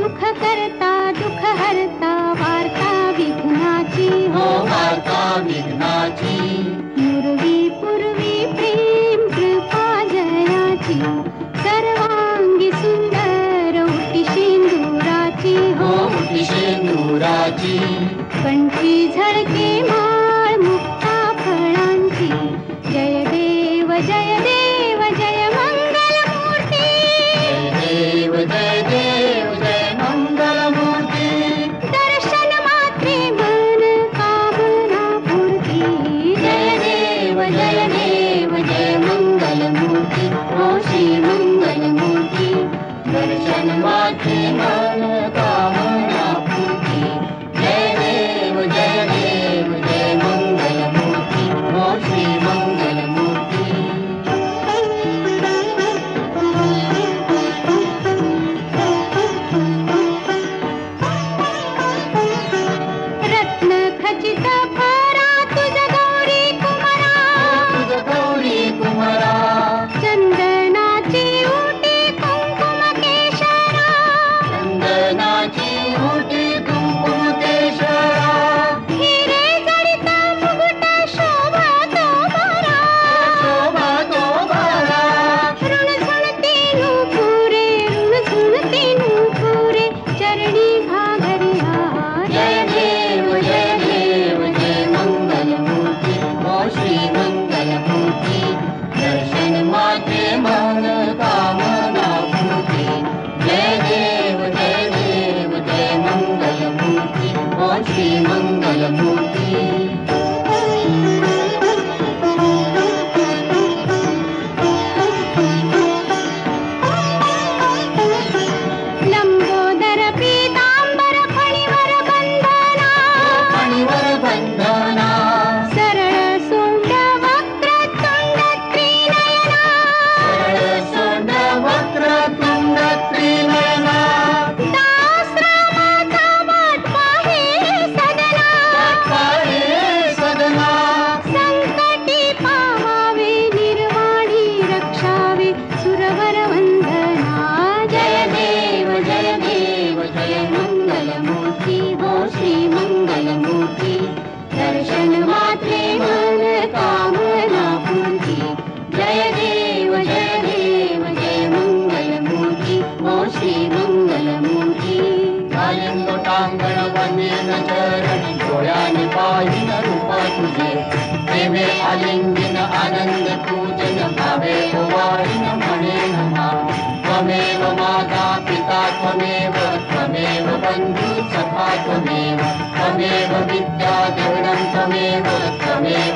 सुख करता दुःख हरता वार्ता विघ्नाची हो वार्ता विघ्नाची पूर्वी पूर्वी प्रेम कृपा जयाची सर्वांगी सुंदर उटी शेंदुराची हो उटी शेंदुराची कंठी झळके माळ मुक्ता फळांची जय देव जय देव जय मंगल मूर्ती जय देव जय मंगल मूर्ती दर्शन मात्रे मन कामना पूर्ती जय देव जय मंगल मूर्ती हो श्री मंगल मूर्ती दर्शन मात्रे मन कामना पूर्ती जय देव जय मंगल मूर्ती हो श्री मंगल मूर्ती रत्न खचित फरा तुझ गौरी कुमारा तुझ गौरी कुमारा चंदनाची उटी कुंकुम केशरा चंदनाची उटी कुंकुम केशरा हिरे जडित मुकुट शोभा तो बरा शोभा तो बारा ऋणझुणती नूपुरे ऋणझुणती नूपुरे चरणी घाघरिया जय देव जय मंगल मूर्ती हो श्री मंगल मूर्ती दर्शन मात्रे मन कामना पूर्ती जय देव जय मंगल मूर्ती हो श्री मंगल मूर्ती लंबोदर पीतांबर फणीवर बंधना फणीवर बंधना सरळ सोंड वक्रतुंड त्रिनयना सरळ सोंड वक्रतुंड त्रिनयना दासरामाचा वाट पाहे सदना पाहे सदना संकटी पावावे निर्वाणी रक्षावे सुरवर वंदना जय देव जय मंगल मूर्ती हो श्री मंगल मूर्ती दर्शन मात्रे मन कामना पूर्ती जय देव जय मंगल मूर्ती हो श्री मंगल मूर्ती कालिंद टांगण वनेन चरण डोळ्याने पाहिन रूप तुझे प्रेमे आलिंगन आनंद पूजन भावे ओवाळीन म्हणेन नाम त्वमेव माता पिता त्वमेव बंधु सखा त्वमेव विद्या देवनं त्वमेव